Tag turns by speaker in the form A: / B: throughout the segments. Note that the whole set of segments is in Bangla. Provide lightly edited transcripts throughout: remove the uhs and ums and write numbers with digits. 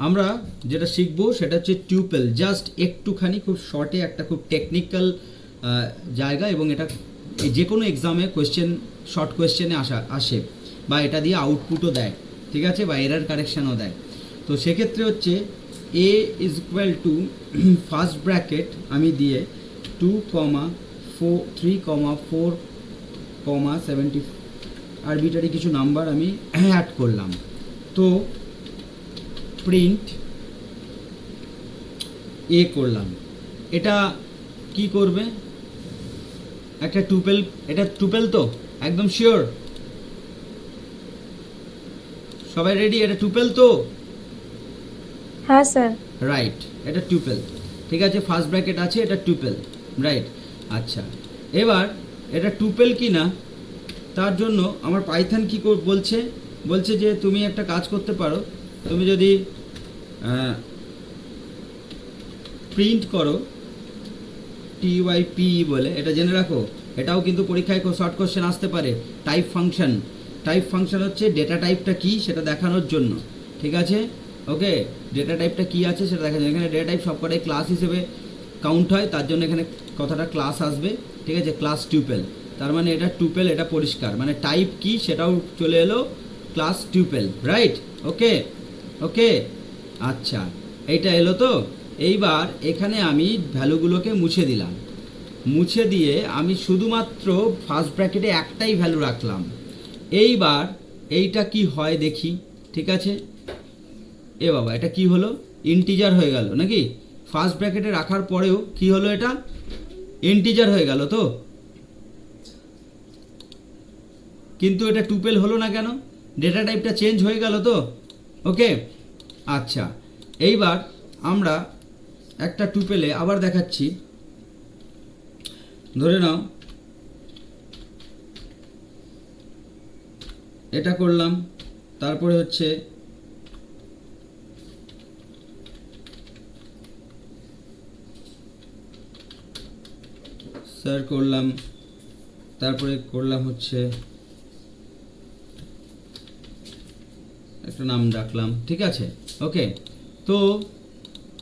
A: আমরা যেটা শিখবো সেটা হচ্ছে টিউপেল। জাস্ট একটুখানি খুব শর্টে একটা খুব টেকনিক্যাল জায়গা, এবং এটা যে কোনো এক্সামে কোয়েশ্চেন, শর্ট কোয়েশ্চেনে আসে, বা এটা দিয়ে আউটপুটও দেয়, ঠিক আছে, বা এরার কারেকশানও দেয়। তো সেক্ষেত্রে হচ্ছে A is equal to first bracket আমি দিয়ে 2,3,4,70 আরবিটারি কিছু নাম্বার আমি অ্যাড করলাম। তো প্রিন্ট এ করলাম। এটা কি করবে? একটা টুপেল, এটা টুপেল তো একদম শিওর? সবাই রেডি? এটা টুপেল তো?
B: হ্যাঁ স্যার।
A: রাইট, এটা টুপেল। ঠিক আছে, ফার্স্ট ব্র্যাকেট আছে, এটা টুপেল, রাইট। আচ্ছা, এবার এটা টুপেল কি না তার জন্য আমার পাইথন কি বলছে, বলছে যে তুমি একটা কাজ করতে পারো, তুমি যদি প্রিন্ট করো TYP বলে, এটা জেনে রাখো, এটাও কিন্তু পরীক্ষায় শর্ট কোশ্চেন আসতে পারে। টাইপ ফাংশন, টাইপ ফাংশন হচ্ছে ডেটা টাইপটা কি সেটা দেখানোর জন্য, ঠিক আছে? ওকে, ডেটা টাইপটা কি আছে সেটা দেখার জন্য। এখানে ডেটা টাইপ সবকটাই ক্লাস হিসেবে কাউন্ট হয়, তার জন্য এখানে কথাটা ক্লাস আসবে, ঠিক আছে? ক্লাস টিউপেল, তার মানে এটা টুপেল, এটা পরিষ্কার, মানে টাইপ কি সেটাও চলে এলো, ক্লাস টিউপেল, রাইট? ওকে ওকে, আচ্ছা, এইটা এলো তো। এইবার এখানে আমি ভ্যালুগুলোকে মুছে দিলাম, মুছে দিয়ে আমি শুধুমাত্র ফার্স্ট ব্র্যাকেটে একটাই ভ্যালু রাখলাম। এইবার এইটা কি হয় দেখি, ঠিক আছে? এ বাবা, এটা কি হলো? ইন্টিজার হয়ে গেল নাকি? ফার্স্ট ব্র্যাকেটে রাখার পরেও কি হলো? এটা ইন্টিজার হয়ে গেল তো, কিন্তু এটা টুপেল হলো না কেন? ডেটা টাইপটা চেঞ্জ হয়ে গেল তো। ওকে, আচ্ছা, এইবার আমরা একটা টুপেলে আবার দেখাচ্ছি। ধরে নাও এটা করলাম, তারপরে হচ্ছে স্যার করলাম, তারপরে করলাম হচ্ছে একটা নাম রাখলাম, ঠিক আছে? ওকে, তো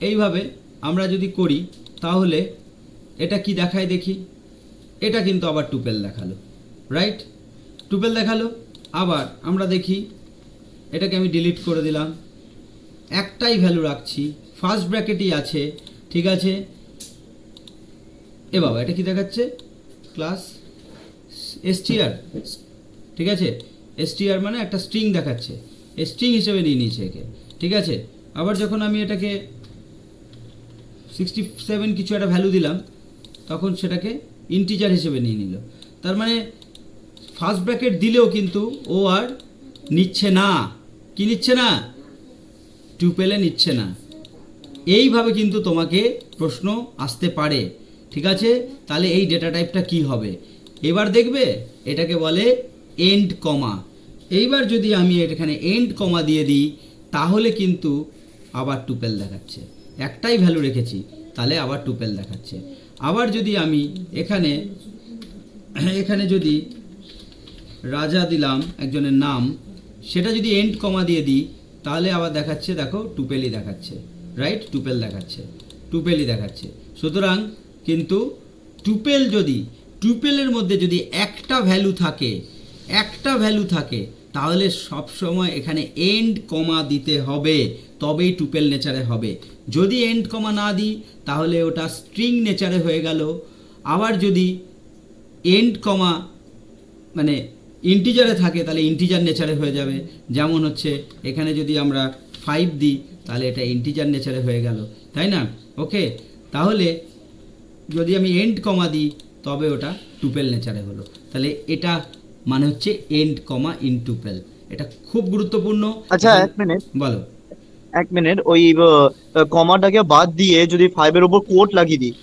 A: এইভাবে আমরা যদি করি তাহলে এটা কি দেখায় দেখি? এটা কিন্তু আবার টুপেল দেখালো, রাইট? টুপেল দেখালো। আবার আমরা দেখি, এটাকে আমি ডিলিট করে দিলাম, একটাই ভ্যালু রাখছি, ফার্স্ট ব্র্যাকেটই আছে, ঠিক আছে? এ বাবা, এটা কি দেখাচ্ছে? ক্লাস str, ঠিক আছে? str মানে একটা স্ট্রিং দেখাচ্ছে, স্ট্রিং হিসেবে নিয়ে নিয়েছে একে, ঠিক আছে? আবার যখন আমি এটাকে 67 কিছু একটা ভ্যালু দিলাম, তখন সেটাকে ইন্টিজার হিসেবে নিয়ে নিল। তার মানে ফার্স্ট ব্র্যাকেট দিলেও কিন্তু ও আর নিচ্ছে না। কি নিচ্ছে না? টুপেলে নিচ্ছে না। এইভাবে কিন্তু তোমাকে প্রশ্ন আসতে পারে, ঠিক আছে? তাহলে এই ডেটা টাইপটা কি হবে এবার দেখবে, এটাকে বলে এন্ড কমা। এইবার যদি আমি এখানে এন্ড কমা দিয়ে দিই তাহলে কিন্তু আবার টুপেল দেখাচ্ছে, একটাই ভ্যালু রেখেছি তাহলে আবার টুপেল দেখাচ্ছে। আবার যদি আমি এখানে এখানে যদি রাজা দিলাম একজনের নাম, সেটা যদি এন্ড কমা দিয়ে দিই তাহলে আবার দেখাচ্ছে, দেখো টুপেলই দেখাচ্ছে, রাইট? টুপেল দেখাচ্ছে, টুপেলই দেখাচ্ছে। সুতরাং কিন্তু টুপেল যদি, টুপেলের মধ্যে যদি একটা ভ্যালু থাকে, একটা ভ্যালু থাকে, তাহলে সব সময় এখানে এন্ড কমা দিতে হবে, তবেই টুপেল নেচারে হবে। যদি এন্ড কমা না দিই তাহলে ওটা স্ট্রিং নেচারে হয়ে গেল। আবার যদি এন্ড কমা মানে ইন্টিজারে থাকে তাহলে ইন্টিজার নেচারে হয়ে যাবে। যেমন হচ্ছে এখানে যদি আমরা 5 দিই তাহলে এটা ইন্টিজার নেচারে হয়ে গেল, তাই না? ওকে, তাহলে যদি আমি এন্ড কমা দিই তবে ওটা টুপেল নেচারে হলো। তাহলে এটা মানে হচ্ছে এন্ড কমা ইন টুপেল। এটা খুব গুরুত্বপূর্ণ।
C: আচ্ছা,
A: এখানে
C: এক মিনিট।
A: বলো।
C: এক মিনিট, ওই কমাটাকে বাদ দিয়ে যদি 5-এর উপর কোট লাগিয়ে দিই।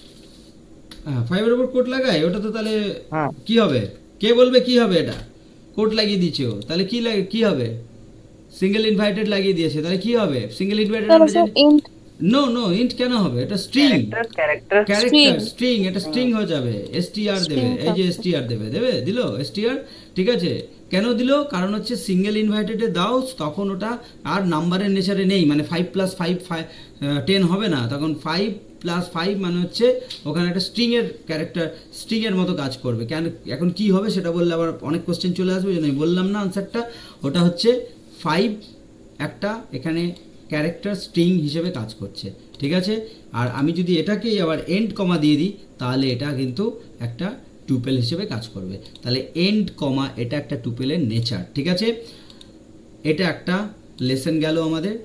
A: হ্যাঁ, 5-এর উপর কোট লাগাই, ওটা তো তাহলে
C: হ্যাঁ।
A: কি হবে? কে বলবে কি হবে? এটা কোট লাগিয়ে দিচ্ছে ও, তাহলে কি হবে? সিঙ্গেল ইনভাইটেড লাগিয়ে দিয়েছে, তাহলে কি হবে? সিঙ্গেল ইনভাইটেড
B: তাহলে
A: আমরা
B: স্যার
A: জানি।
B: ইন্ট
A: নো নো, ইন্ট কেন হবে? এটা string,
D: character
B: string,
A: character, string, এটা স্ট্রিং হয়ে যাবে। str
B: স্ট্রিং
A: দেবে, এই যে
B: থাকবে।
A: str দেবে, দিল str, ঠিক আছে? কেন দিল? কারণ হচ্ছে সিঙ্গেল ইনভার্টেডে দাও তখন ওটা আর নাম্বারের নেচারে নেই, মানে 5 + 5 10 হবে না, তখন 5 + 5 মানে হচ্ছে ওখানে একটা স্ট্রিংয়ের ক্যারেক্টার, স্ট্রিংয়ের মতো কাজ করবে। কেন এখন কি হবে সেটা বললে আবার অনেক কোশ্চেন চলে আসবে, আমি বললাম না আনসারটা। ওটা হচ্ছে 5 একটা এখানে ক্যারেক্টার স্ট্রিং হিসেবে কাজ করছে, ঠিক আছে। আর আমি যদি এটাকেই আবার এন্ড কমা দিয়ে দিই তাহলে এটা কিন্তু একটা টুপেল হিসেবে কাজ করবে। তাহলে এন্ড কমা এটা একটা টুপেলের নেচার, ঠিক আছে। এটা একটা লেসন গেল আমাদের।